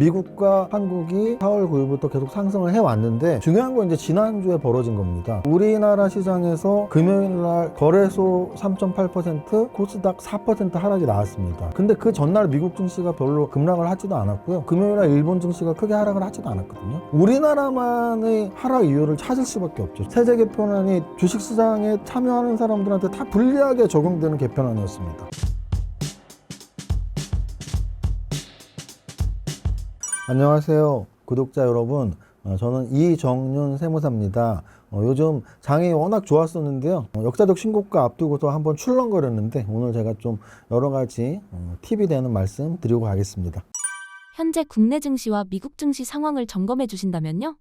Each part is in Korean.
미국과 한국이 4월 9일부터 계속 상승을 해왔는데 중요한 건 이제 지난주에 벌어진 겁니다. 우리나라 시장에서 금요일날 거래소 3.8%, 코스닥 4% 하락이 나왔습니다. 근데 그 전날 미국 증시가 별로 급락을 하지도 않았고요. 금요일날 일본 증시가 크게 하락을 하지도 않았거든요. 우리나라만의 하락 이유를 찾을 수밖에 없죠. 세제 개편안이 주식시장에 참여하는 사람들한테 다 불리하게 적용되는 개편안이었습니다. 안녕하세요 구독자 여러분, 저는 이정윤 세무사입니다. 요즘 장이 워낙 좋았었는데요, 역사적 신고가 앞두고서 한번 출렁거렸는데 오늘 제가 좀 여러가지 팁이 되는 말씀 드리고 가겠습니다. 현재 국내 증시와 미국 증시 상황을 점검해 주신다면요?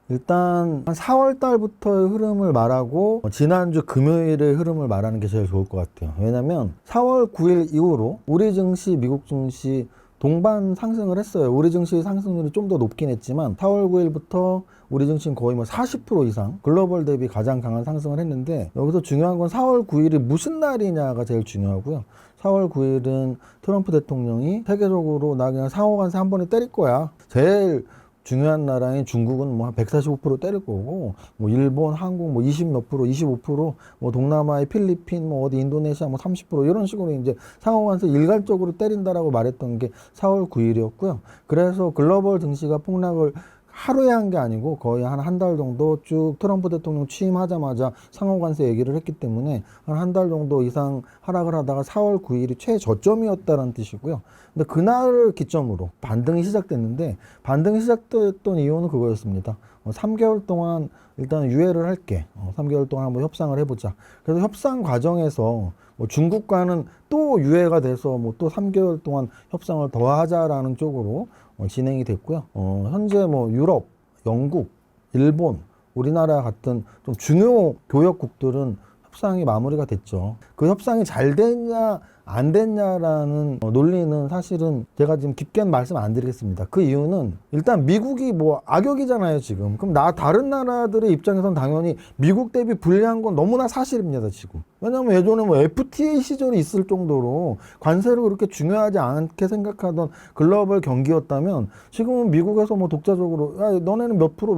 일단 4월 달부터의 흐름을 말하고 지난주 금요일의 흐름을 말하는 게 제일 좋을 것 같아요. 왜냐면 4월 9일 이후로 우리 증시, 미국 증시 동반 상승을 했어요. 우리 증시 상승률이 좀 더 높긴 했지만 4월 9일부터 우리 증시는 거의 40% 이상 글로벌 대비 가장 강한 상승을 했는데, 여기서 중요한 건 4월 9일이 무슨 날이냐가 제일 중요하고요. 4월 9일은 트럼프 대통령이 세계적으로 나 그냥 상호간세 한 번에 때릴 거야, 제일 중요한 나라인 중국은 한 145% 때릴 거고, 일본, 한국 20몇 프로, 25%, 동남아의 필리핀, 어디 인도네시아 30% 이런 식으로 이제 상호간세 일괄적으로 때린다라고 말했던 게 4월 9일이었고요. 그래서 글로벌 증시가 폭락을 하루에 한 게 아니고 거의 한 달 정도 쭉 트럼프 대통령 취임하자마자 상호관세 얘기를 했기 때문에 한 달 정도 이상 하락을 하다가 4월 9일이 최저점이었다는 뜻이고요. 근데 그날을 기점으로 반등이 시작됐는데, 반등이 시작됐던 이유는 그거였습니다. 3개월 동안 일단 유예를 할게. 3개월 동안 한번 협상을 해보자. 그래서 협상 과정에서 중국과는 또 유예가 돼서 또 3개월 동안 협상을 더 하자라는 쪽으로 진행이 됐고요. 현재 유럽, 영국, 일본, 우리나라 같은 좀 중요 교역국들은 협상이 마무리가 됐죠. 그 협상이 잘 됐냐 안 됐냐라는 논리는 사실은 제가 지금 깊게는 말씀 안 드리겠습니다. 그 이유는 일단 미국이 악역이잖아요 지금. 그럼 다른 나라들의 입장에서는 당연히 미국 대비 불리한 건 너무나 사실입니다 지금. 왜냐하면 예전에 FTA 시절이 있을 정도로 관세를 그렇게 중요하지 않게 생각하던 글로벌 경기였다면, 지금은 미국에서 독자적으로 야 너네는 몇 프로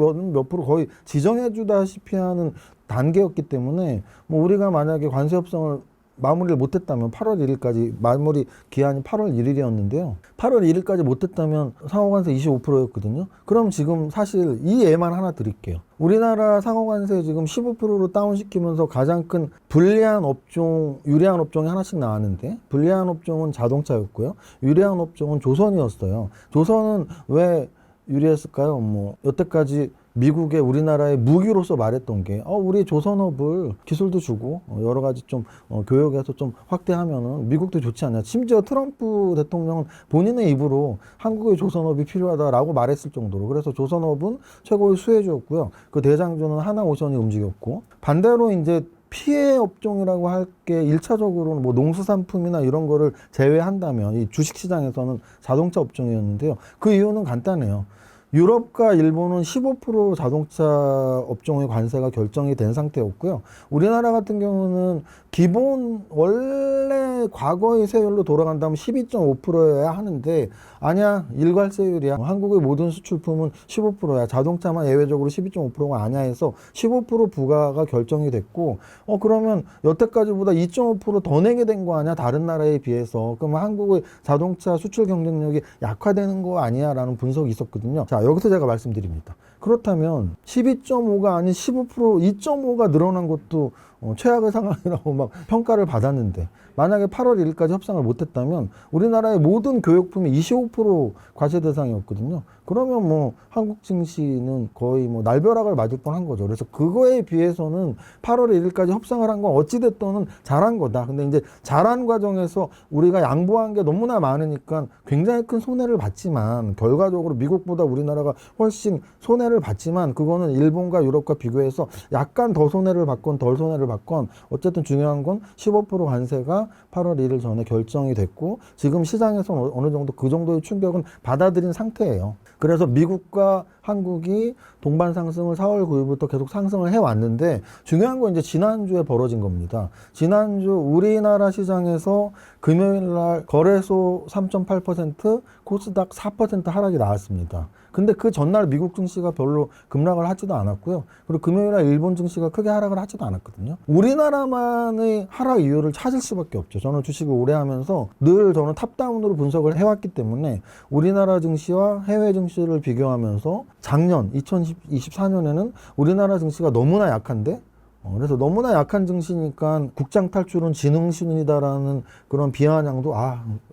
거의 지정해주다시피 하는 단계였기 때문에 우리가 만약에 관세 협상을 마무리를 못했다면 8월 1일까지 마무리 기한이 8월 1일이었는데요. 8월 1일까지 못했다면 상호관세 25%였거든요. 그럼 지금 사실 이 예만 하나 드릴게요. 우리나라 상호관세 지금 15%로 다운시키면서 가장 큰 불리한 업종, 유리한 업종이 하나씩 나왔는데, 불리한 업종은 자동차였고요. 유리한 업종은 조선이었어요. 조선은 왜 유리했을까요? 여태까지 미국의 우리나라의 무기로서 말했던 게 우리 조선업을 기술도 주고 여러 가지 좀 교역에서 좀 확대하면은 미국도 좋지 않냐. 심지어 트럼프 대통령은 본인의 입으로 한국의 조선업이 필요하다라고 말했을 정도로. 그래서 조선업은 최고의 수혜주였고요. 그 대장주는 하나오션이 움직였고, 반대로 이제 피해 업종이라고 할 게 1차적으로는 농수산품이나 이런 거를 제외한다면 이 주식시장에서는 자동차 업종이었는데요. 그 이유는 간단해요. 유럽과 일본은 15% 자동차 업종의 관세가 결정이 된 상태였고요. 우리나라 같은 경우는 기본 원래 과거의 세율로 돌아간다면 12.5%여야 하는데, 아니야, 일괄세율이야. 한국의 모든 수출품은 15%야. 자동차만 예외적으로 12.5%가 아니야 해서 15% 부과가 결정이 됐고, 그러면 여태까지보다 2.5% 더 내게 된 거 아니야, 다른 나라에 비해서. 그러면 한국의 자동차 수출 경쟁력이 약화되는 거 아니야 라는 분석이 있었거든요. 자, 여기서 제가 말씀드립니다. 그렇다면 12.5가 아닌 15%, 2.5가 늘어난 것도 최악의 상황이라고 평가를 받았는데, 만약에 8월 1일까지 협상을 못했다면 우리나라의 모든 교역품이 25% 과세 대상이었거든요. 그러면 한국 증시는 거의 날벼락을 맞을 뻔한 거죠. 그래서 그거에 비해서는 8월 1일까지 협상을 한 건 어찌됐든 잘한 거다. 근데 이제 잘한 과정에서 우리가 양보한 게 너무나 많으니까 굉장히 큰 손해를 봤지만, 결과적으로 미국보다 우리나라가 훨씬 손해를 봤지만, 그거는 일본과 유럽과 비교해서 약간 더 손해를 받건 덜 손해를 받건 어쨌든 중요한 건 15% 관세가 8월 1일 전에 결정이 됐고, 지금 시장에서는 어느 정도 그 정도의 충격은 받아들인 상태예요. 그래서 미국과 한국이 동반 상승을 4월 9일부터 계속 상승을 해왔는데 중요한 건 이제 지난주에 벌어진 겁니다. 지난주 우리나라 시장에서 금요일 날 거래소 3.8%, 코스닥 4% 하락이 나왔습니다. 근데 그 전날 미국 증시가 별로 급락을 하지도 않았고요. 그리고 금요일 날 일본 증시가 크게 하락을 하지도 않았거든요. 우리나라만의 하락 이유를 찾을 수밖에 없죠. 저는 주식을 오래 하면서 늘 저는 탑다운으로 분석을 해왔기 때문에 우리나라 증시와 해외 증시를 비교하면서 작년 2024년에는 우리나라 증시가 너무나 약한데 그래서 너무나 약한 증시니까 국장 탈출은 지능신이다라는 그런 비아냥도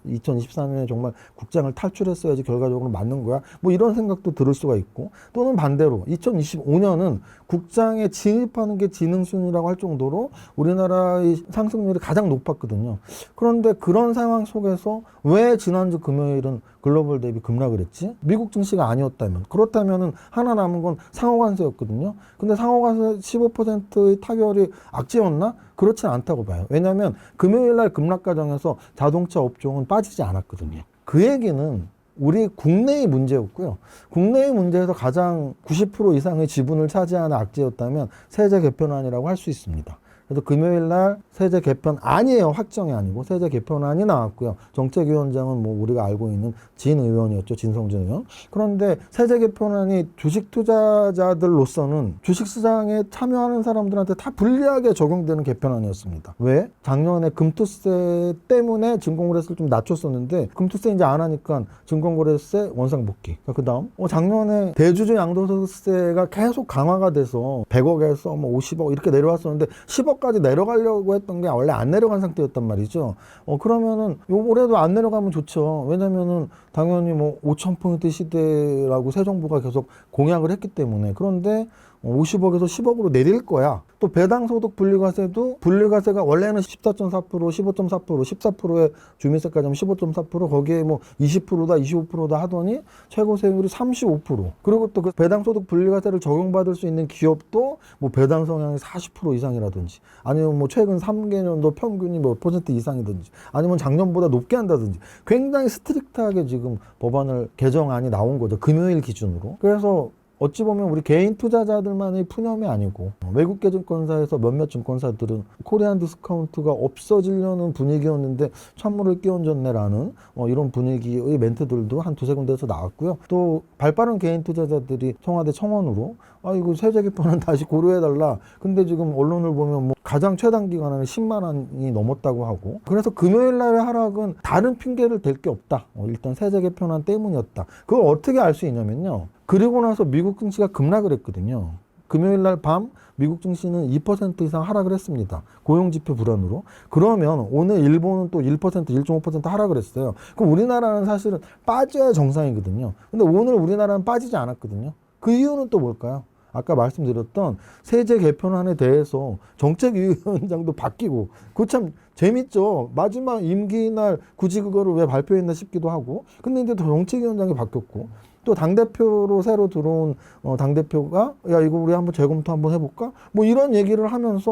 2024년에 정말 국장을 탈출했어야지 결과적으로 맞는 거야. 뭐 이런 생각도 들을 수가 있고 또는 반대로 2025년은 국장에 진입하는 게 지능순이라고 할 정도로 우리나라의 상승률이 가장 높았거든요. 그런데 그런 상황 속에서 왜 지난주 금요일은 글로벌 대비 급락을 했지? 미국 증시가 아니었다면. 그렇다면은 하나 남은 건 상호관세였거든요. 근데 상호관세 15%의 타결이 악재였나? 그렇진 않다고 봐요. 왜냐하면 금요일 날 급락 과정에서 자동차 업종은 빠지지 않았거든요. 그 얘기는 우리 국내의 문제였고요. 국내의 문제에서 가장 90% 이상의 지분을 차지하는 악재였다면 세제 개편안이라고 할 수 있습니다. 그래서 금요일 날 세제 개편안이에요. 확정이 아니고 세제 개편안이 나왔고요. 정책위원장은 뭐 우리가 알고 있는 진 의원이었죠. 진성진 의원. 그런데 세제 개편안이 주식 투자자들로서는 주식시장에 참여하는 사람들한테 다 불리하게 적용되는 개편안이었습니다. 왜? 작년에 금투세 때문에 증권거래세를 좀 낮췄었는데 금투세 이제 안 하니까 증권거래세 원상복귀. 그 다음 작년에 대주주 양도소득세가 계속 강화가 돼서 100억에서 뭐 50억 이렇게 내려왔었는데 10억까지 내려가려고 했던 게 원래 안 내려간 상태였단 말이죠. 그러면은 올해도 안 내려가면 좋죠. 왜냐면은 당연히 뭐 5,000포인트 시대라고 새 정부가 계속 공약을 했기 때문에. 그런데 50억에서 10억으로 내릴 거야. 또 배당소득 분리과세도 분리과세가 원래는 14.4%, 15.4%, 14%의 주민세까지 하면 15.4% 거기에 뭐 20%다 25%다 하더니 최고 세율이 35%. 그리고 또 그 배당소득 분리과세를 적용받을 수 있는 기업도 뭐 배당 성향이 40% 이상이라든지 아니면 뭐 최근 3개년도 평균이 뭐 퍼센트 이상이든지 아니면 작년보다 높게 한다든지 굉장히 스트릭트하게 지금 법안을 개정안이 나온 거죠. 금요일 기준으로. 그래서 어찌 보면 우리 개인 투자자들만의 푸념이 아니고 외국계 증권사에서 몇몇 증권사들은 코리안 디스카운트가 없어지려는 분위기였는데 찬물을 끼얹었네라는 이런 분위기의 멘트들도 한 두세 군데에서 나왔고요. 또 발빠른 개인 투자자들이 청와대 청원으로 이거 세제 개편은 다시 고려해달라. 근데 지금 언론을 보면 뭐 가장 최단 기간에는 10만 원이 넘었다고 하고 그래서 금요일 날의 하락은 다른 핑계를 댈 게 없다. 일단 세제 개편안 때문이었다. 그걸 어떻게 알 수 있냐면요. 그리고 나서 미국 증시가 급락을 했거든요. 금요일 날 밤 미국 증시는 2% 이상 하락을 했습니다. 고용지표 불안으로. 그러면 오늘 일본은 또 1%, 1.5% 하락을 했어요. 그럼 우리나라는 사실은 빠져야 정상이거든요. 근데 오늘 우리나라는 빠지지 않았거든요. 그 이유는 또 뭘까요? 아까 말씀드렸던 세제 개편안에 대해서 정책위원장도 바뀌고 그거 참 재밌죠. 마지막 임기 날 굳이 그거를 왜 발표했나 싶기도 하고 근데 이제 정책위원장이 바뀌었고 또 당대표로 새로 들어온 당대표가 야 이거 우리 한번 재검토 한번 해볼까? 뭐 이런 얘기를 하면서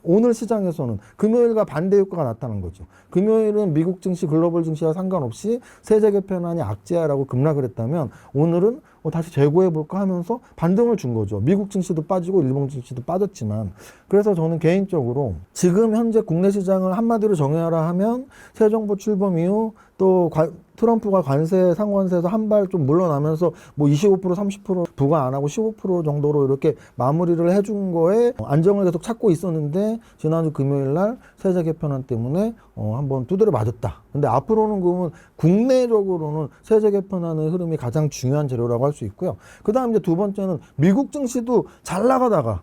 오늘 시장에서는 금요일과 반대 효과가 나타난 거죠. 금요일은 미국 증시 글로벌 증시와 상관없이 세제 개편안이 악재야라고 급락을 했다면 오늘은 다시 재고해볼까 하면서 반등을 준 거죠. 미국 증시도 빠지고 일본 증시도 빠졌지만 그래서 저는 개인적으로 지금 현재 국내 시장을 한마디로 정의하라 하면 새 정부 출범 이후 또 트럼프가 관세 상관세에서 한 발 좀 물러나면서 뭐 25% 30% 부과 안 하고 15% 정도로 이렇게 마무리를 해준 거에 안정을 계속 찾고 있었는데 지난주 금요일 날 세제 개편안 때문에 한번 두드려 맞았다. 근데 앞으로는 그러면 국내적으로는 세제 개편안의 흐름이 가장 중요한 재료라고 할 수 있고요. 그 다음 이제 두 번째는 미국 증시도 잘 나가다가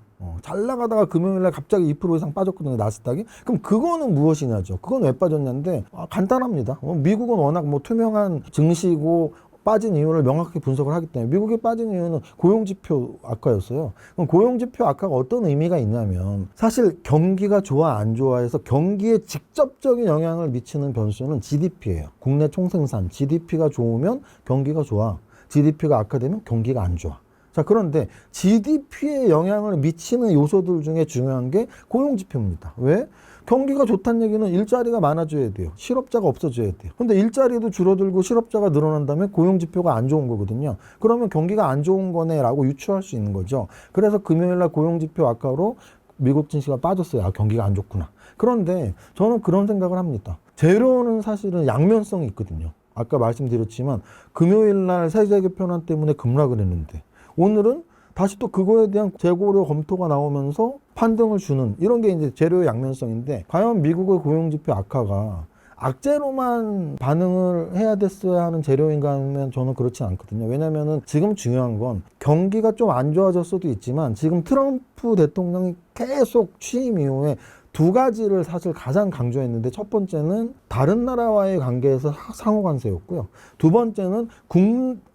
금요일날 갑자기 2% 이상 빠졌거든요. 나스닥이. 그럼 그거는 무엇이냐죠. 그건 왜 빠졌냐인데 간단합니다. 미국은 워낙 뭐 투명한 증시고 빠진 이유를 명확하게 분석을 하기 때문에 미국이 빠진 이유는 고용지표 악화였어요. 그럼 고용지표 악화가 어떤 의미가 있냐면 사실 경기가 좋아 안 좋아해서 경기에 직접적인 영향을 미치는 변수는 GDP예요. 국내 총생산 GDP가 좋으면 경기가 좋아. GDP가 악화되면 경기가 안 좋아. 자, 그런데 GDP에 영향을 미치는 요소들 중에 중요한 게 고용지표입니다. 왜? 경기가 좋다는 얘기는 일자리가 많아져야 돼요. 실업자가 없어져야 돼요. 근데 일자리도 줄어들고 실업자가 늘어난다면 고용지표가 안 좋은 거거든요. 그러면 경기가 안 좋은 거네라고 유추할 수 있는 거죠. 그래서 금요일날 고용지표 악화로 미국 증시가 빠졌어요. 아, 경기가 안 좋구나. 그런데 저는 그런 생각을 합니다. 재료는 사실은 양면성이 있거든요. 아까 말씀드렸지만 금요일날 세계 변환 때문에 급락을 했는데 오늘은 다시 또 그거에 대한 재고료 검토가 나오면서 판등을 주는 이런 게 이제 재료의 양면성인데 과연 미국의 고용지표 악화가 악재로만 반응을 해야 됐어야 하는 재료인가 하면 저는 그렇지 않거든요. 왜냐면은 지금 중요한 건 경기가 좀 안 좋아졌어도 있지만 지금 트럼프 대통령이 계속 취임 이후에 두 가지를 사실 가장 강조했는데 첫 번째는 다른 나라와의 관계에서 상호 관세였고요. 두 번째는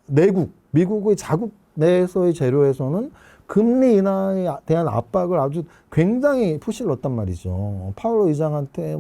내국, 미국의 자국 내에서의 재료에서는 금리 인하에 대한 압박을 아주 굉장히 푸시를 넣었단 말이죠. 파월 의장한테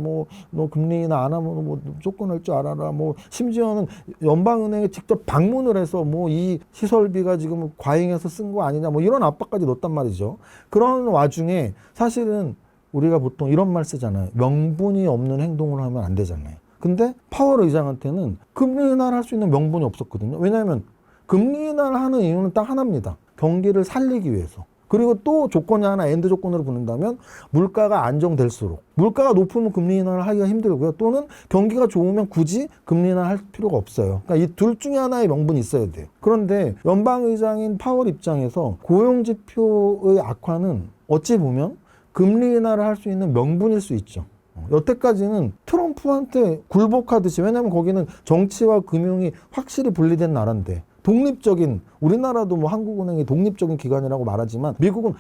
너 금리 인하 안 하면 뭐 쫓겨날 줄 알아라. 심지어는 연방은행에 직접 방문을 해서 이 시설비가 지금 과잉해서 쓴 거 아니냐. 이런 압박까지 넣었단 말이죠. 그런 와중에 사실은 우리가 보통 이런 말 쓰잖아요. 명분이 없는 행동을 하면 안 되잖아요. 근데 파월 의장한테는 금리 인하를 할 수 있는 명분이 없었거든요. 왜냐하면 금리 인하를 하는 이유는 딱 하나입니다. 경기를 살리기 위해서. 그리고 또 조건이 하나 엔드 조건으로 붙는다면 물가가 안정될수록 물가가 높으면 금리 인하를 하기가 힘들고요. 또는 경기가 좋으면 굳이 금리 인하를 할 필요가 없어요. 그러니까 이 둘 중에 하나의 명분이 있어야 돼요. 그런데 연방의장인 파월 입장에서 고용지표의 악화는 어찌 보면 금리 인하를 할 수 있는 명분일 수 있죠. 여태까지는 트럼프한테 굴복하듯이 왜냐하면 거기는 정치와 금융이 확실히 분리된 나라인데 독립적인 우리나라도 한국은행이 독립적인 기관이라고 말하지만 미국은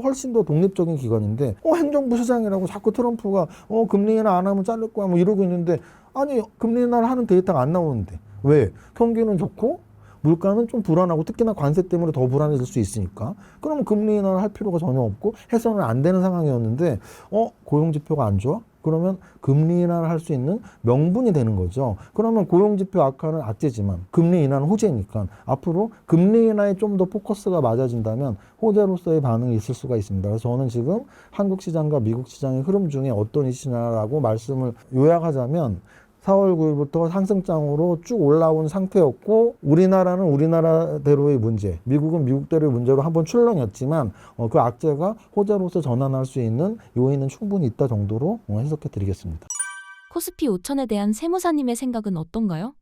훨씬 더 독립적인 기관인데 행정부 시장이라고 자꾸 트럼프가 금리 인하 안 하면 자를 거야 이러고 있는데 아니 금리 인하를 하는 데이터가 안 나오는데 왜? 경기는 좋고 물가는 좀 불안하고 특히나 관세 때문에 더 불안해질 수 있으니까 그러면 금리 인하를 할 필요가 전혀 없고 해서는 안 되는 상황이었는데 고용지표가 안 좋아? 그러면 금리 인하를 할 수 있는 명분이 되는 거죠. 그러면 고용지표 악화는 악재지만 금리 인하는 호재니까 앞으로 금리 인하에 좀 더 포커스가 맞아진다면 호재로서의 반응이 있을 수가 있습니다. 그래서 저는 지금 한국 시장과 미국 시장의 흐름 중에 어떤 이시냐라고 말씀을 요약하자면 4월 9일부터 상승장으로 쭉 올라온 상태였고 우리나라는 우리나라대로의 문제, 미국은 미국대로의 문제로 한번 출렁였지만 그 악재가 호재로서 전환할 수 있는 요인은 충분히 있다 정도로 해석해 드리겠습니다. 코스피 5천에 대한 세무사님의 생각은 어떤가요?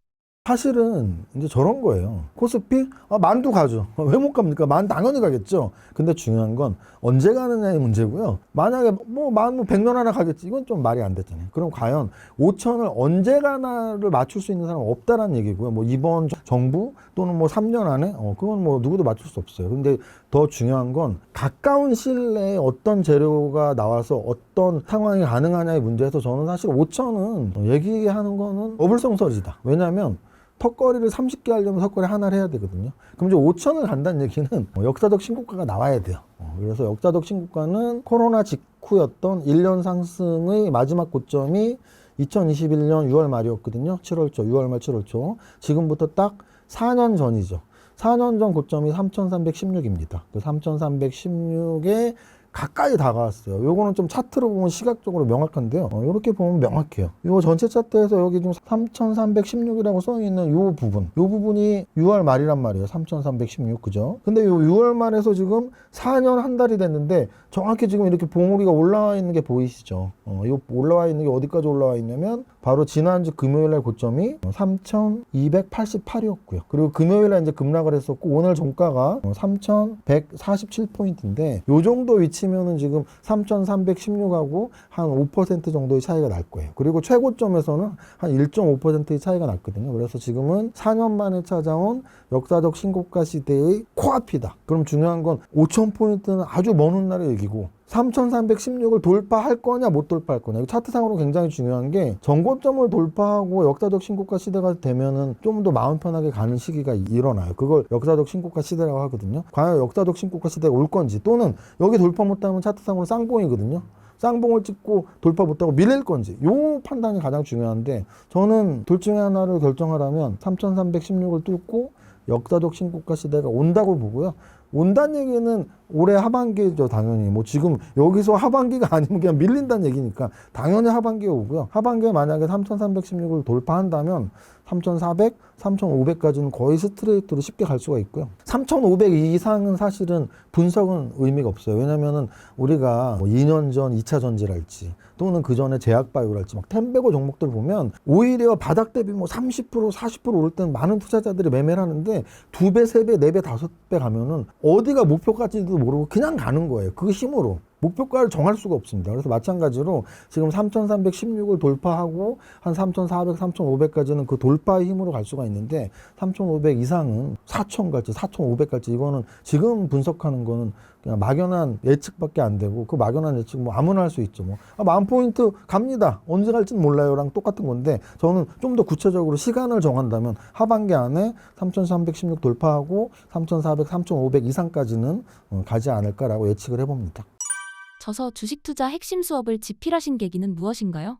사실은 이제 저런 거예요. 코스피? 만두 가죠. 왜 못 갑니까? 당연히 가겠죠. 근데 중요한 건 언제 가느냐의 문제고요. 만약에 100년 하나 가겠지. 이건 좀 말이 안 됐잖아요. 그럼 과연 5천을 언제 가나를 맞출 수 있는 사람은 없다라는 얘기고요. 이번 정부 또는 3년 안에 그건 누구도 맞출 수 없어요. 근데 더 중요한 건 가까운 시일 내에 어떤 재료가 나와서 어떤 상황이 가능하냐의 문제에서 저는 사실 5천은 얘기하는 거는 어불성설이다. 왜냐하면 턱걸이를 30개 하려면 턱걸이 하나를 해야 되거든요. 그럼 이제 5천을 간다는 얘기는 역사적 신고가가 나와야 돼요. 그래서 역사적 신고가는 코로나 직후였던 1년 상승의 마지막 고점이 2021년 6월 말이었거든요. 7월 초, 6월 말 7월 초. 지금부터 딱 4년 전이죠. 4년 전 고점이 3,316입니다. 그 3,316에 가까이 다가왔어요. 요거는 좀 차트로 보면 시각적으로 명확한데요. 이렇게 보면 명확해요. 요 전체 차트에서 여기 지금 3,316이라고 써 있는 요 부분이 6월 말이란 말이에요. 3,316 그죠? 근데 요 6월 말에서 지금 4년 한 달이 됐는데 정확히 지금 이렇게 봉우리가 올라와 있는 게 보이시죠? 요 올라와 있는 게 어디까지 올라와 있냐면 바로 지난주 금요일 날 고점이 3,288이었고요. 그리고 금요일 날 이제 급락을 했었고 오늘 종가가 3,147포인트인데 요 정도 위치면은 지금 3,316하고 한 5% 정도의 차이가 날 거예요. 그리고 최고점에서는 한 1.5%의 차이가 났거든요. 그래서 지금은 4년 만에 찾아온 역사적 신고가 시대의 코앞이다. 그럼 중요한 건 5,000포인트는 아주 먼 훗날의 얘기고 3,316을 돌파할 거냐 못 돌파할 거냐. 차트상으로 굉장히 중요한 게 전고점을 돌파하고 역사적 신고가 시대가 되면은 좀 더 마음 편하게 가는 시기가 일어나요. 그걸 역사적 신고가 시대라고 하거든요. 과연 역사적 신고가 시대가 올 건지 또는 여기 돌파 못하면 차트상으로 쌍봉이거든요. 쌍봉을 찍고 돌파 못하고 밀릴 건지 요 판단이 가장 중요한데 저는 둘 중에 하나를 결정하라면 3,316을 뚫고 역사적 신고가 시대가 온다고 보고요. 온다는 얘기는 올해 하반기죠, 당연히. 뭐 지금 여기서 하반기가 아니면 그냥 밀린다는 얘기니까 당연히 하반기에 오고요. 하반기에 만약에 3,316을 돌파한다면 3,400, 3,500까지는 거의 스트레이트로 쉽게 갈 수가 있고요. 3,500 이상은 사실은 분석은 의미가 없어요. 왜냐면은 우리가 뭐 2년 전 2차 전지랄지 또는 그 전에 제약바이오랄지 막 텐베고 종목들 보면 오히려 바닥 대비 뭐 30%, 40% 오를 때는 많은 투자자들이 매매를 하는데 2배, 3배, 4배, 5배 가면은 어디가 목표까지도 모르고 그냥 가는 거예요. 그 힘으로. 목표가를 정할 수가 없습니다. 그래서 마찬가지로 지금 3,316을 돌파하고 한 3,400, 3,500까지는 그 돌파의 힘으로 갈 수가 있는데 3,500 이상은 4,000 갈지 4,500 갈지 이거는 지금 분석하는 거는 그냥 막연한 예측밖에 안 되고 그 막연한 예측 뭐 아무나 할 수 있죠. 뭐 10,000포인트 갑니다. 언제 갈지는 몰라요랑 똑같은 건데 저는 좀 더 구체적으로 시간을 정한다면 하반기 안에 3,316 돌파하고 3,400, 3,500 이상까지는 가지 않을까라고 예측을 해봅니다. 저서 주식 투자 핵심 수업을 집필하신 계기는 무엇인가요?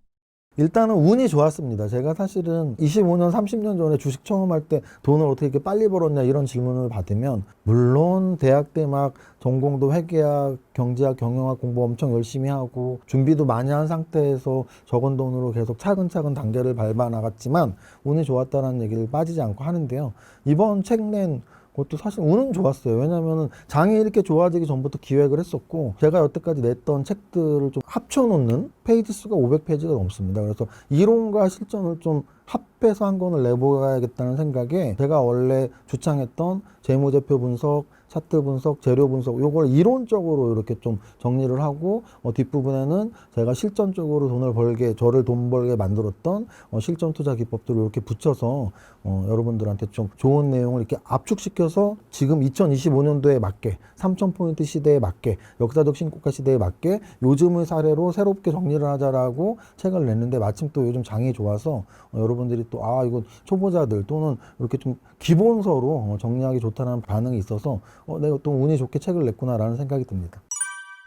일단은 운이 좋았습니다. 제가 사실은 25년, 30년 전에 주식 처음 할 때 돈을 어떻게 이렇게 빨리 벌었냐 이런 질문을 받으면 물론 대학 때 막 전공도 회계학, 경제학, 경영학 공부 엄청 열심히 하고 준비도 많이 한 상태에서 적은 돈으로 계속 차근차근 단계를 밟아 나갔지만 운이 좋았다는 얘기를 빠지지 않고 하는데요. 이번 책 낸 그것도 사실 운은 좋았어요. 왜냐면은 장이 이렇게 좋아지기 전부터 기획을 했었고 제가 여태까지 냈던 책들을 좀 합쳐놓는 페이지 수가 500페이지가 넘습니다. 그래서 이론과 실전을 좀 합해서 한 권을 내보아야겠다는 생각에 제가 원래 주창했던 재무제표 분석, 차트 분석, 재료 분석 요걸 이론적으로 이렇게 좀 정리를 하고 뒷부분에는 제가 실전적으로 돈을 벌게 저를 돈 벌게 만들었던 실전 투자 기법들을 이렇게 붙여서 여러분들한테 좀 좋은 내용을 이렇게 압축시켜서 지금 2025년도에 맞게 3,000포인트 시대에 맞게 역사적 신고가 시대에 맞게 요즘의 사례로 새롭게 정리를 하자라고 책을 냈는데 마침 또 요즘 장이 좋아서 여러분들이 또 이거 초보자들 또는 이렇게 좀 기본서로 정리하기 좋다는 반응이 있어서 내가 또 운이 좋게 책을 냈구나라는 생각이 듭니다.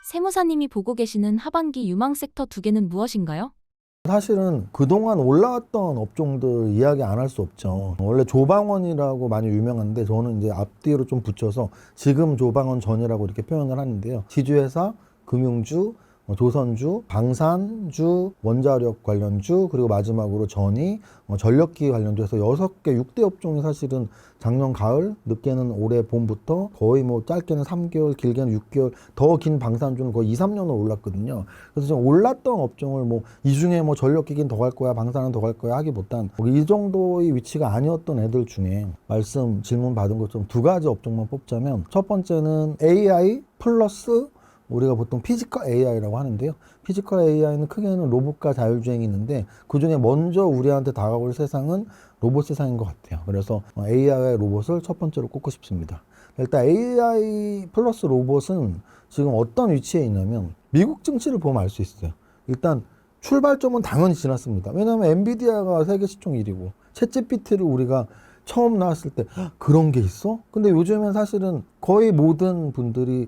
세무사님이 보고 계시는 하반기 유망 섹터 2개는 무엇인가요? 사실은 그동안 올라왔던 업종들 이야기 안 할 수 없죠. 원래 조방원이라고 많이 유명한데 저는 이제 앞뒤로 좀 붙여서 지금 조방원 전이라고 이렇게 표현을 하는데요. 지주회사, 금융주, 조선주, 방산주, 원자력 관련주, 그리고 마지막으로 전이, 전력기 관련주에서 6개, 6대 업종이 사실은 작년 가을, 늦게는 올해 봄부터 거의 뭐 짧게는 3개월, 길게는 6개월, 더 긴 방산주는 거의 2, 3년을 올랐거든요. 그래서 지금 올랐던 업종을 뭐 이 중에 뭐 전력기긴 더 갈 거야, 방산은 더 갈 거야 하기보단 이 정도의 위치가 아니었던 애들 중에 질문 받은 것처럼 2가지 업종만 뽑자면 첫 번째는 AI 플러스 우리가 보통 피지컬 AI라고 하는데요. 피지컬 AI는 크게는 로봇과 자율주행이 있는데 그중에 먼저 우리한테 다가올 세상은 로봇 세상인 것 같아요. 그래서 AI와 로봇을 첫 번째로 꼽고 싶습니다. 일단 AI 플러스 로봇은 지금 어떤 위치에 있냐면 미국 증시를 보면 알 수 있어요. 일단 출발점은 당연히 지났습니다. 왜냐하면 엔비디아가 세계 시총 1위고 챗GPT를 우리가 처음 나왔을 때 그런 게 있어? 근데 요즘엔 사실은 거의 모든 분들이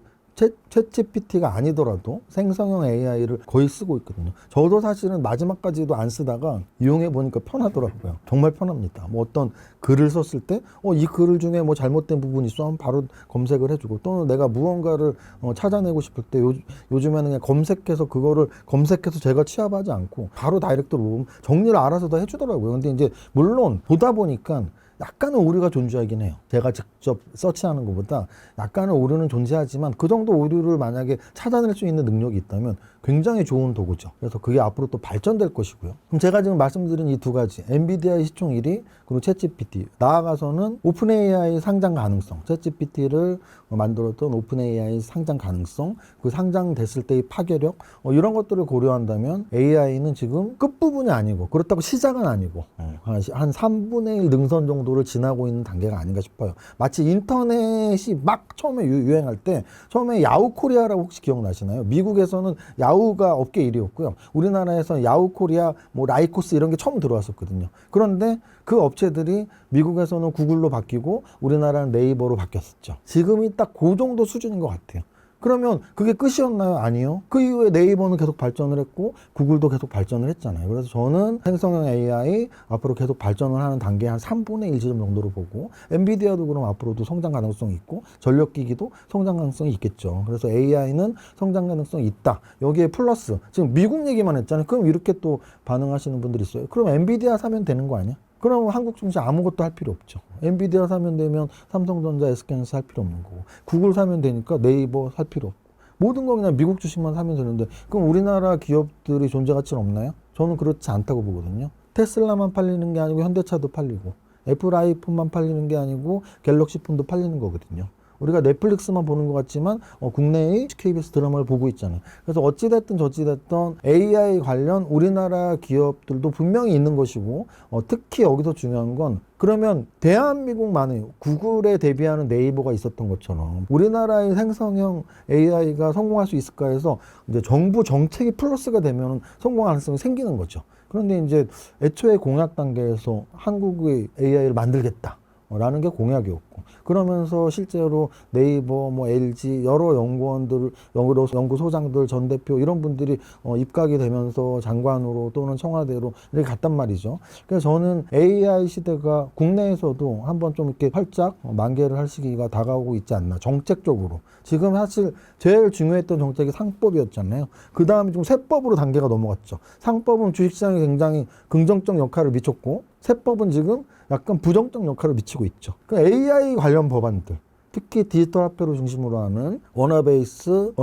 챗GPT가 아니더라도 생성형 AI를 거의 쓰고 있거든요. 저도 사실은 마지막까지도 안 쓰다가 이용해 보니까 편하더라고요. 정말 편합니다. 뭐 어떤 글을 썼을 때 이 글 중에 뭐 잘못된 부분이 있어 하면 바로 검색을 해주고 또는 내가 무언가를 찾아내고 싶을 때 요즘에는 그냥 검색해서 그거를 검색해서 제가 취합하지 않고 바로 다이렉트로 보면 정리를 알아서 다 해주더라고요. 근데 이제 물론 보다 보니까 약간은 오류가 존재하긴 해요. 제가 직접 서치하는 것보다 약간은 오류는 존재하지만 그 정도 오류를 만약에 찾아낼 수 있는 능력이 있다면 굉장히 좋은 도구죠. 그래서 그게 앞으로 또 발전될 것이고요. 그럼 제가 지금 말씀드린 이 2가지 엔비디아의 시총 1위 그리고 챗GPT 나아가서는 오픈 AI 상장 가능성 챗GPT를 만들었던 오픈 AI 상장 가능성 그 상장됐을 때의 파괴력 이런 것들을 고려한다면 AI는 지금 끝부분이 아니고 그렇다고 시작은 아니고 한 3분의 1 능선 정도를 지나고 있는 단계가 아닌가 싶어요. 마치 인터넷이 막 처음에 유행할 때 처음에 야후코리아라고 혹시 기억나시나요? 미국에서는 야후가 업계 1위였고요. 우리나라에서는 야후코리아, 뭐 라이코스 이런 게 처음 들어왔었거든요. 그런데 그 업체들이 미국에서는 구글로 바뀌고 우리나라는 네이버로 바뀌었었죠. 지금이 딱 그 정도 수준인 것 같아요. 그러면 그게 끝이었나요? 아니요. 그 이후에 네이버는 계속 발전을 했고 구글도 계속 발전을 했잖아요. 그래서 저는 생성형 AI 앞으로 계속 발전을 하는 단계 한 3분의 1 지점 정도로 보고 엔비디아도 그럼 앞으로도 성장 가능성이 있고 전력기기도 성장 가능성이 있겠죠. 그래서 AI는 성장 가능성이 있다. 여기에 플러스 지금 미국 얘기만 했잖아요. 그럼 이렇게 또 반응하시는 분들이 있어요. 그럼 엔비디아 사면 되는 거 아니야? 그럼 한국 증시 아무것도 할 필요 없죠. 엔비디아 사면 되면 삼성전자, SK하이닉스 살 필요 없는 거고 구글 사면 되니까 네이버 살 필요 없고 모든 거 그냥 미국 주식만 사면 되는데 그럼 우리나라 기업들이 존재 가치는 없나요? 저는 그렇지 않다고 보거든요. 테슬라만 팔리는 게 아니고 현대차도 팔리고 애플 아이폰만 팔리는 게 아니고 갤럭시 폰도 팔리는 거거든요. 우리가 넷플릭스만 보는 것 같지만 국내의 KBS 드라마를 보고 있잖아요. 그래서 어찌됐든 저찌됐든 AI 관련 우리나라 기업들도 분명히 있는 것이고 특히 여기서 중요한 건 그러면 대한민국만의 구글에 대비하는 네이버가 있었던 것처럼 우리나라의 생성형 AI가 성공할 수 있을까 해서 이제 정부 정책이 플러스가 되면 성공 가능성이 생기는 거죠. 그런데 이제 애초에 공약 단계에서 한국의 AI를 만들겠다. 라는 게 공약이었고 그러면서 실제로 네이버, 뭐 LG 여러 연구원들, 연구소장들, 전 대표 이런 분들이 입각이 되면서 장관으로 또는 청와대로 이렇게 갔단 말이죠. 그래서 저는 AI 시대가 국내에서도 한번 좀 이렇게 활짝 만개를 할 시기가 다가오고 있지 않나 정책적으로. 지금 사실 제일 중요했던 정책이 상법이었잖아요. 그 다음에 좀 세법으로 단계가 넘어갔죠. 상법은 주식시장에 굉장히 긍정적 역할을 미쳤고 세법은 지금 약간 부정적 역할을 미치고 있죠. 그 AI 관련 법안들, 특히 디지털 화폐로 중심으로 하는 원화베이스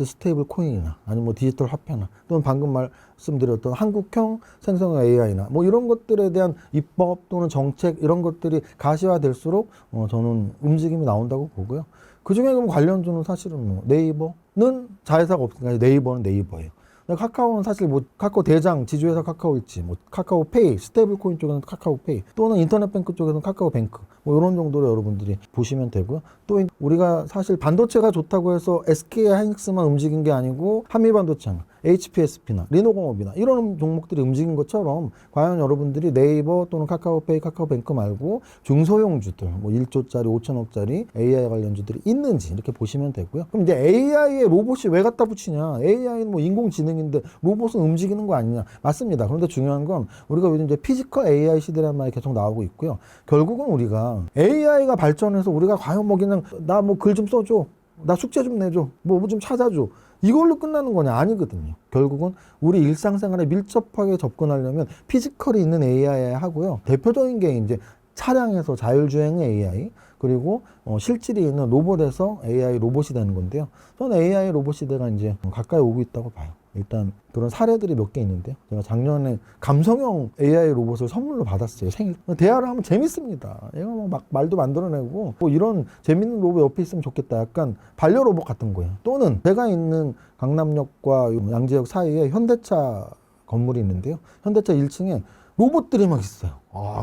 스테이블 코인이나 아니면 뭐 디지털 화폐나 또는 방금 말씀드렸던 한국형 생성형 AI나 뭐 이런 것들에 대한 입법 또는 정책 이런 것들이 가시화될수록 저는 움직임이 나온다고 보고요. 그 중에 그럼 관련주는 사실은 뭐 네이버는 자회사가 없으니까 네이버는 네이버예요. 카카오는 사실 뭐 카카오 대장 지주회사 카카오일지 뭐 카카오페이 스테이블 코인 쪽에는 카카오페이 또는 인터넷뱅크 쪽에는 카카오뱅크 뭐 이런 정도로 여러분들이 보시면 되고요. 또 우리가 사실 반도체가 좋다고 해서 SK 하이닉스만 움직인 게 아니고 한미반도체나 HPSP나 리노공업이나 이런 종목들이 움직인 것처럼 과연 여러분들이 네이버 또는 카카오페이, 카카오뱅크 말고 중소형주들 뭐 1조짜리, 5천억짜리 AI 관련주들이 있는지 이렇게 보시면 되고요. 그럼 이제 AI에 로봇이 왜 갖다 붙이냐? AI는 뭐 인공지능인데 로봇은 움직이는 거 아니냐? 맞습니다. 그런데 중요한 건 우리가 요즘 이제 피지컬 AI 시대라는 말이 계속 나오고 있고요. 결국은 우리가 AI가 발전해서 우리가 과연 뭐 그냥 나 뭐 글 좀 써줘. 나 숙제 좀 내줘. 뭐 좀 찾아줘. 이걸로 끝나는 거냐? 아니거든요. 결국은 우리 일상생활에 밀접하게 접근하려면 피지컬이 있는 AI 하고요. 대표적인 게 이제 차량에서 자율주행 AI 그리고 실질이 있는 로봇에서 AI 로봇이 되는 건데요. 저는 AI 로봇 시대가 이제 가까이 오고 있다고 봐요. 일단 그런 사례들이 몇 개 있는데요. 제가 작년에 감성형 AI 로봇을 선물로 받았어요. 생일. 대화를 하면 재밌습니다. 얘가 막 말도 만들어내고 뭐 이런 재밌는 로봇 옆에 있으면 좋겠다. 약간 반려 로봇 같은 거예요. 또는 제가 있는 강남역과 양재역 사이에 현대차 건물이 있는데요. 현대차 1층에 로봇들이 막 있어요.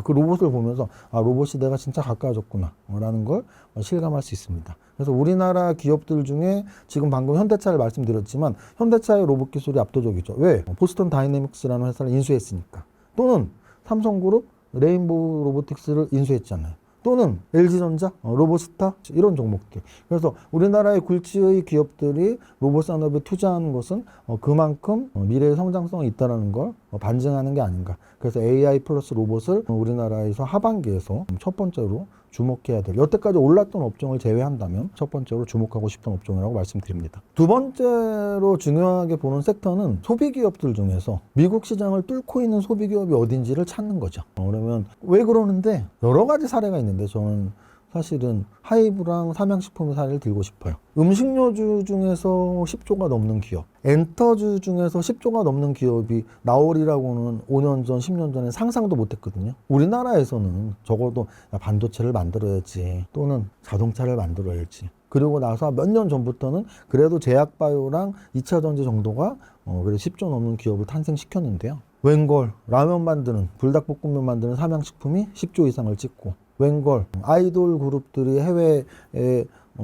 그 로봇을 보면서 로봇 시대가 진짜 가까워졌구나 라는 걸 실감할 수 있습니다. 그래서 우리나라 기업들 중에 지금 방금 현대차를 말씀드렸지만 현대차의 로봇 기술이 압도적이죠. 왜? 보스턴 다이내믹스라는 회사를 인수했으니까. 또는 삼성그룹 레인보우 로보틱스를 인수했잖아요. 또는 LG전자, 로보스타 이런 종목들. 그래서 우리나라의 굴지의 기업들이 로봇 산업에 투자하는 것은 그만큼 미래의 성장성이 있다는 걸 반증하는 게 아닌가. 그래서 AI 플러스 로봇을 우리나라에서 하반기에서 첫 번째로 주목해야 될 여태까지 올랐던 업종을 제외한다면 첫 번째로 주목하고 싶은 업종이라고 말씀드립니다. 두 번째로 중요하게 보는 섹터는 소비기업들 중에서 미국 시장을 뚫고 있는 소비기업이 어딘지를 찾는 거죠. 그러면 왜 그러는데 여러 가지 사례가 있는데 저는 사실은 하이브랑 삼양식품의 사례를 들고 싶어요. 음식료주 중에서 10조가 넘는 기업, 엔터주 중에서 10조가 넘는 기업이 나오리라고는 5년 전, 10년 전에 상상도 못했거든요. 우리나라에서는 적어도 반도체를 만들어야지 또는 자동차를 만들어야지. 그리고 나서 몇 년 전부터는 그래도 제약바이오랑 2차전지 정도가 그래도 10조 넘는 기업을 탄생시켰는데요. 웬걸 라면 만드는 불닭볶음면 만드는 삼양식품이 10조 이상을 찍고 웬걸 아이돌 그룹들이 해외에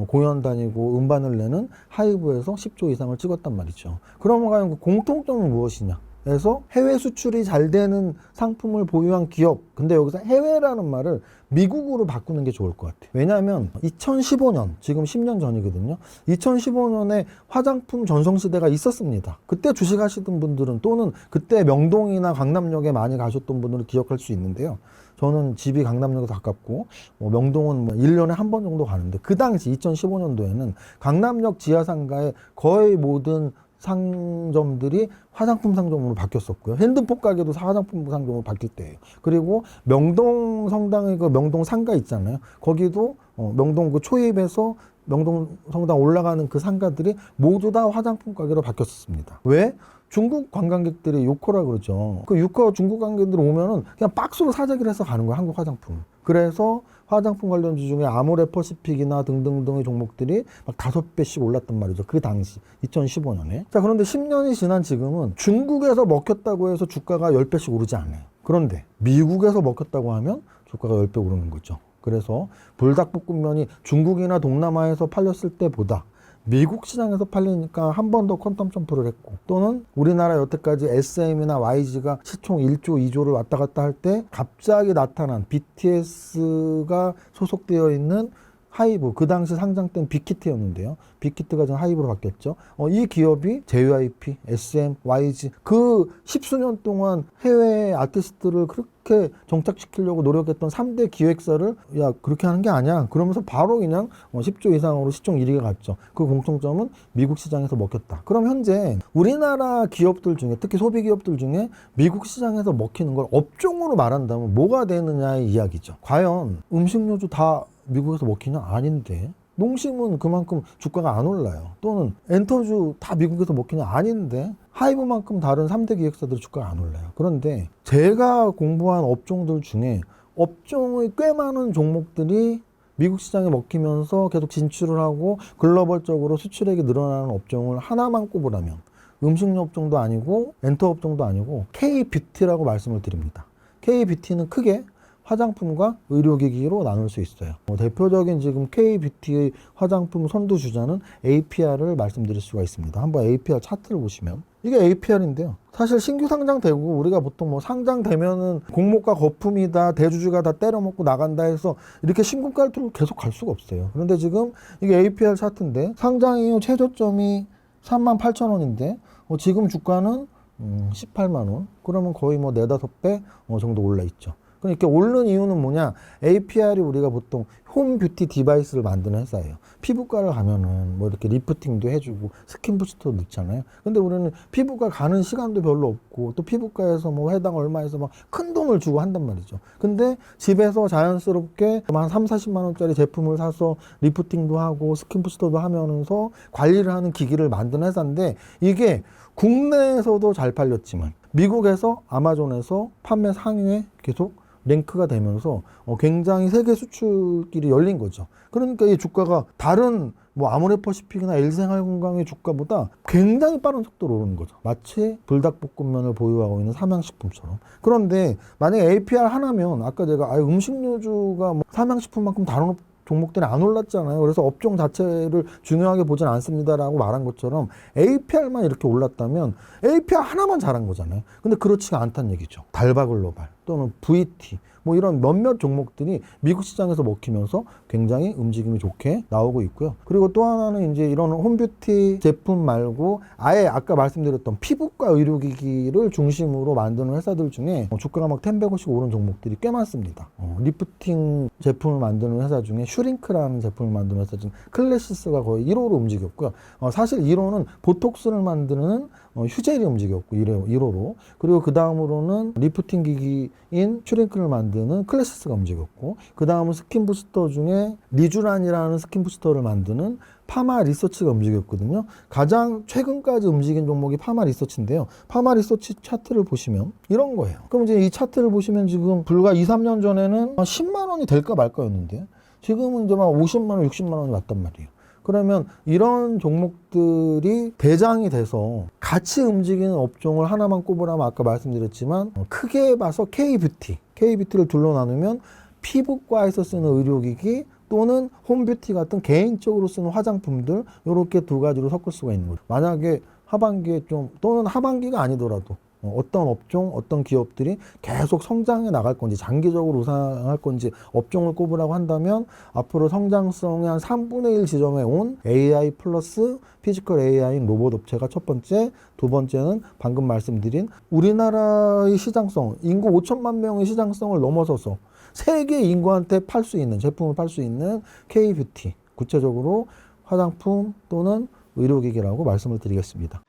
공연 다니고 음반을 내는 하이브에서 10조 이상을 찍었단 말이죠. 그러면 과연 그 공통점은 무엇이냐? 기업에서 해외 수출이 잘 되는 상품을 보유한 기업. 근데 여기서 해외라는 말을 미국으로 바꾸는 게 좋을 것 같아요. 왜냐하면 2015년, 지금 10년 전이거든요. 2015년에 화장품 전성시대가 있었습니다. 그때 주식하시던 분들은 또는 그때 명동이나 강남역에 많이 가셨던 분들은 기억할 수 있는데요. 저는 집이 강남역에 가깝고 명동은 1년에 한 번 정도 가는데 그 당시 2015년도에는 강남역 지하상가의 거의 모든 상점들이 화장품 상점으로 바뀌었었고요. 핸드폰 가게도 화장품 상점으로 바뀔 때예요. 그리고 명동 성당의 그 명동 상가 있잖아요. 거기도 명동 그 초입에서 명동 성당 올라가는 그 상가들이 모두 다 화장품 가게로 바뀌었습니다. 왜? 중국 관광객들이 유커라 그러죠. 그 유커 중국 관광객들 오면은 그냥 박스로 사재기를 해서 가는 거예요. 한국 화장품. 그래서 화장품 관련주 중에 아모레퍼시픽이나 등등등의 종목들이 막 5배씩 올랐단 말이죠. 그 당시 2015년에. 자, 그런데 10년이 지난 지금은 중국에서 먹혔다고 해서 주가가 10배씩 오르지 않아요. 그런데 미국에서 먹혔다고 하면 주가가 10배 오르는 거죠. 그래서 불닭볶음면이 중국이나 동남아에서 팔렸을 때보다 미국 시장에서 팔리니까 한 번 더 퀀텀 점프를 했고, 또는 우리나라 여태까지 SM이나 YG가 시총 1조, 2조를 왔다 갔다 할 때 갑자기 나타난 BTS가 소속되어 있는 하이브, 그 당시 상장된 빅히트였는데요. 빅히트가 지금 하이브로 바뀌었죠. 이 기업이 JYP, SM, YG 그 십수년 동안 해외 아티스트를 그렇게 정착시키려고 노력했던 3대 기획사를 야 그렇게 하는 게 아니야. 그러면서 바로 그냥 10조 이상으로 시총 1위가 갔죠. 그 공통점은 미국 시장에서 먹혔다. 그럼 현재 우리나라 기업들 중에 특히 소비 기업들 중에 미국 시장에서 먹히는 걸 업종으로 말한다면 뭐가 되느냐의 이야기죠. 과연 음식료주 다 미국에서 먹히냐? 아닌데. 농심은 그만큼 주가가 안 올라요. 또는 엔터주 다 미국에서 먹히냐? 아닌데. 하이브만큼 다른 3대 기획사들 주가가 안 올라요. 그런데 제가 공부한 업종들 중에 업종의 꽤 많은 종목들이 미국 시장에 먹히면서 계속 진출을 하고 글로벌적으로 수출액이 늘어나는 업종을 하나만 꼽으라면 음식료 업종도 아니고 엔터 업종도 아니고 K뷰티라고 말씀을 드립니다. K뷰티는 크게 화장품과 의료기기로 나눌 수 있어요. 대표적인 지금 K뷰티의 화장품 선두주자는 APR을 말씀드릴 수가 있습니다. 한번 APR 차트를 보시면 이게 APR인데요. 사실 신규 상장되고 우리가 보통 뭐 상장되면은 공모가 거품이다, 대주주가 다 때려먹고 나간다 해서 이렇게 신고가를 계속 갈 수가 없어요. 그런데 지금 이게 APR 차트인데 상장 이후 최저점이 38,000원인데 지금 주가는 18만 원. 그러면 거의 뭐 4, 5배 정도 올라 있죠. 이렇게 오른 이유는 뭐냐? APR이 우리가 보통 홈뷰티 디바이스를 만드는 회사예요. 피부과를 가면은 뭐 이렇게 리프팅도 해주고 스킨 부스터도 넣잖아요. 근데 우리는 피부과 가는 시간도 별로 없고 또 피부과에서 뭐 회당 얼마에서 막 큰 돈을 주고 한단 말이죠. 근데 집에서 자연스럽게 한 3, 40만 원짜리 제품을 사서 리프팅도 하고 스킨 부스터도 하면서 관리를 하는 기기를 만드는 회사인데 이게 국내에서도 잘 팔렸지만 미국에서 아마존에서 판매 상위에 계속 랭크가 되면서 굉장히 세계 수출길이 열린 거죠. 그러니까 이 주가가 다른 뭐 아모레퍼시픽이나 LG생활건강의 주가보다 굉장히 빠른 속도로 오르는 거죠. 마치 불닭볶음면을 보유하고 있는 삼양식품처럼. 그런데 만약에 APR 하나면 아까 제가 음식료주가 뭐 삼양식품만큼 다른 종목들이 안 올랐잖아요. 그래서 업종 자체를 중요하게 보진 않습니다라고 말한 것처럼 APR만 이렇게 올랐다면 APR 하나만 잘한 거잖아요. 근데 그렇지가 않다는 얘기죠. 달바글로벌 또는 VT 뭐 이런 몇몇 종목들이 미국 시장에서 먹히면서 굉장히 움직임이 좋게 나오고 있고요. 그리고 또 하나는 이제 이런 홈뷰티 제품 말고 아예 아까 말씀드렸던 피부과 의료기기를 중심으로 만드는 회사들 중에 주가가 막 10배씩 오른 종목들이 꽤 많습니다. 리프팅 제품을 만드는 회사 중에 슈링크라는 제품을 만드는 회사 중에 클래시스가 거의 1호로 움직였고요. 사실 1호는 보톡스를 만드는 휴젤이 움직였고 1호로. 그리고 그 다음으로는 리프팅 기기인 슈링크를 만드는 클래시스가 움직였고, 그 다음은 스킨 부스터 중에 리주란이라는 스킨 부스터를 만드는 파마 리서치가 움직였거든요. 가장 최근까지 움직인 종목이 파마 리서치인데요. 파마 리서치 차트를 보시면 이런 거예요. 그럼 이제 이 차트를 보시면 지금 불과 2, 3년 전에는 10만 원이 될까 말까였는데 지금은 이제 막 50만 원, 60만 원이 왔단 말이에요. 그러면 이런 종목들이 대장이 돼서 같이 움직이는 업종을 하나만 꼽으라면 아까 말씀드렸지만 크게 봐서 K뷰티를 둘로 나누면 피부과에서 쓰는 의료기기 또는 홈뷰티 같은 개인적으로 쓰는 화장품들 이렇게 두 가지로 섞을 수가 있는 거죠. 만약에 하반기에 또는 하반기가 아니더라도 어떤 업종, 어떤 기업들이 계속 성장해 나갈 건지, 장기적으로 우상할 건지 업종을 꼽으라고 한다면 앞으로 성장성의 한 3분의 1 지점에 온 AI 플러스 피지컬 AI인 로봇 업체가 첫 번째, 두 번째는 방금 말씀드린 우리나라의 시장성, 인구 5천만 명의 시장성을 넘어서서 세계 인구한테 팔 수 있는, 제품을 팔 수 있는 K-뷰티, 구체적으로 화장품 또는 의료기기라고 말씀을 드리겠습니다.